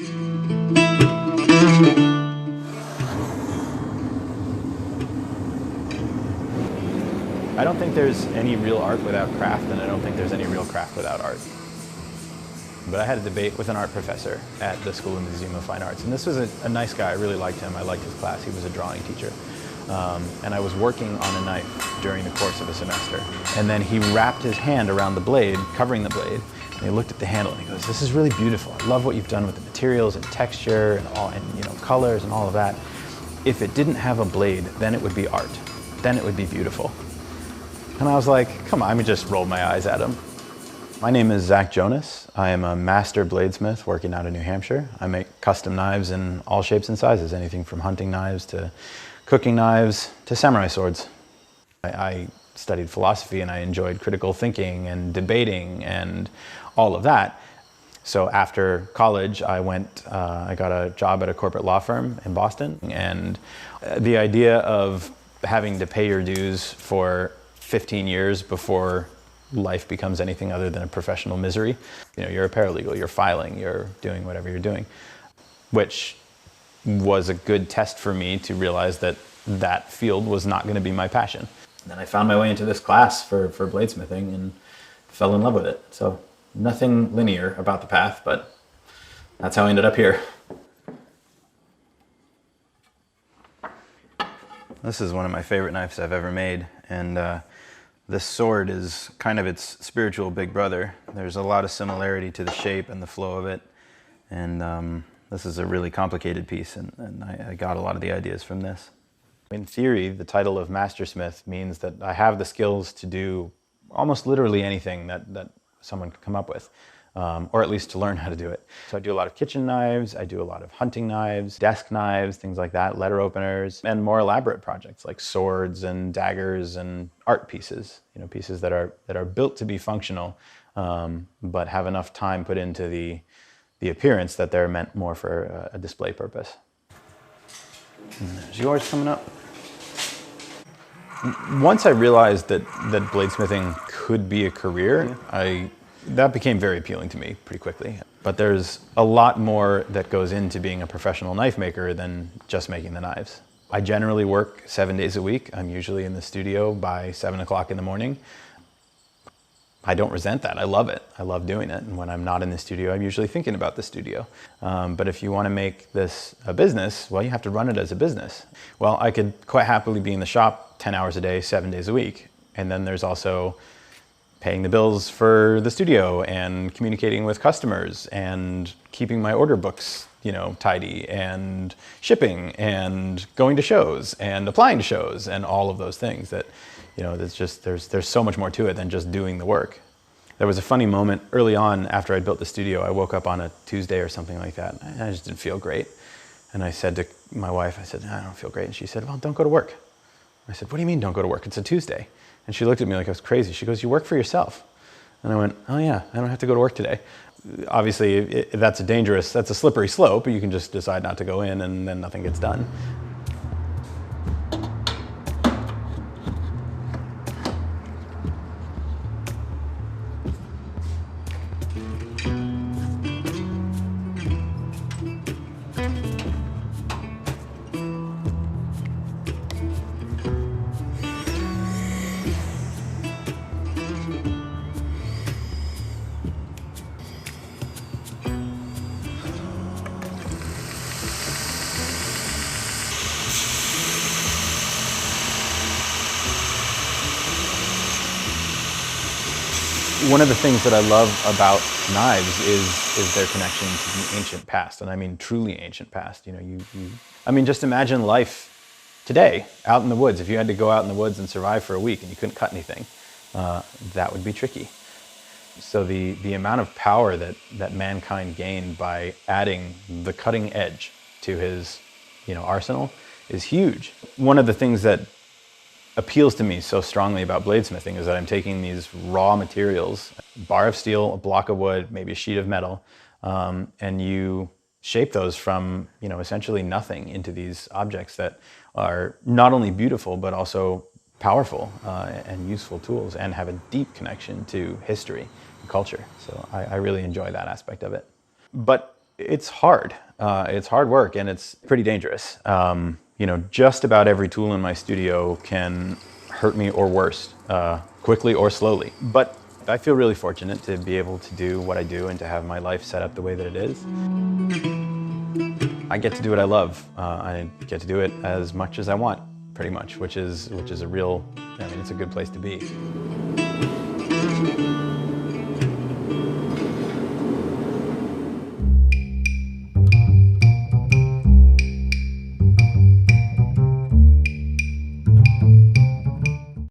I don't think there's any real art without craft, and I don't think there's any real craft without art. But I had a debate with an art professor at the School and Museum of Fine Arts, and this was a nice guy. I really liked him. I liked his class. He was a drawing teacher. And I was working on a knife during the course of a semester. And then he wrapped his hand around the blade, covering the blade, and he looked at the handle and he goes, "This is really beautiful. I love what you've done with the materials and texture and colors and all of that. If it didn't have a blade, then it would be art. Then it would be beautiful." And I was like, come on, I just rolled my eyes at him. My name is Zach Jonas. I am a master bladesmith working out of New Hampshire. I make custom knives in all shapes and sizes, anything from hunting knives to cooking knives to samurai swords. I studied philosophy and I enjoyed critical thinking and debating and all of that. So after college, I got a job at a corporate law firm in Boston, and the idea of having to pay your dues for 15 years before life becomes anything other than a professional misery. You're a paralegal, you're filing, you're doing whatever you're doing, which was a good test for me to realize that that field was not going to be my passion. And then I found my way into this class for bladesmithing and fell in love with it. So nothing linear about the path, but that's how I ended up here. This is one of my favorite knives I've ever made, and this sword is kind of its spiritual big brother. There's a lot of similarity to the shape and the flow of it, and this is a really complicated piece, and I got a lot of the ideas from this. In theory, the title of mastersmith means that I have the skills to do almost literally anything that someone could come up with, or at least to learn how to do it. So I do a lot of kitchen knives, I do a lot of hunting knives, desk knives, things like that, letter openers, and more elaborate projects like swords and daggers and art pieces, pieces that are built to be functional, but have enough time put into the appearance that they're meant more for a display purpose. And there's yours coming up. Once I realized that bladesmithing could be a career, that became very appealing to me pretty quickly. But there's a lot more that goes into being a professional knife maker than just making the knives. I generally work 7 days a week. I'm usually in the studio by 7 o'clock in the morning. I don't resent that. I love it. I love doing it. And when I'm not in the studio, I'm usually thinking about the studio. But if you want to make this a business, well, you have to run it as a business. Well, I could quite happily be in the shop 10 hours a day, 7 days a week. And then there's also paying the bills for the studio and communicating with customers and keeping my order books, tidy, and shipping and going to shows and applying to shows and all of those things that, there's so much more to it than just doing the work. There was a funny moment early on after I'd built the studio. I woke up on a Tuesday or something like that, and I just didn't feel great. And I said to my wife, I don't feel great. And she said, well, don't go to work. I said, what do you mean don't go to work? It's a Tuesday. And she looked at me like I was crazy. She goes, you work for yourself. And I went, oh yeah, I don't have to go to work today. Obviously, that's a slippery slope. You can just decide not to go in and then nothing gets done. One of the things that I love about knives is their connection to the ancient past, and I mean truly ancient past. Just imagine life today, out in the woods. If you had to go out in the woods and survive for a week and you couldn't cut anything, that would be tricky. So the amount of power that mankind gained by adding the cutting edge to his arsenal is huge. One of the things that appeals to me so strongly about bladesmithing is that I'm taking these raw materials, a bar of steel, a block of wood, maybe a sheet of metal, and you shape those from essentially nothing into these objects that are not only beautiful but also powerful and useful tools and have a deep connection to history and culture. So I really enjoy that aspect of it. But It's hard. It's hard work, and it's pretty dangerous. You know, just about every tool in my studio can hurt me or worse, quickly or slowly. But I feel really fortunate to be able to do what I do and to have my life set up the way that it is. I get to do what I love. I get to do it as much as I want, pretty much, which is a real, I mean, it's a good place to be.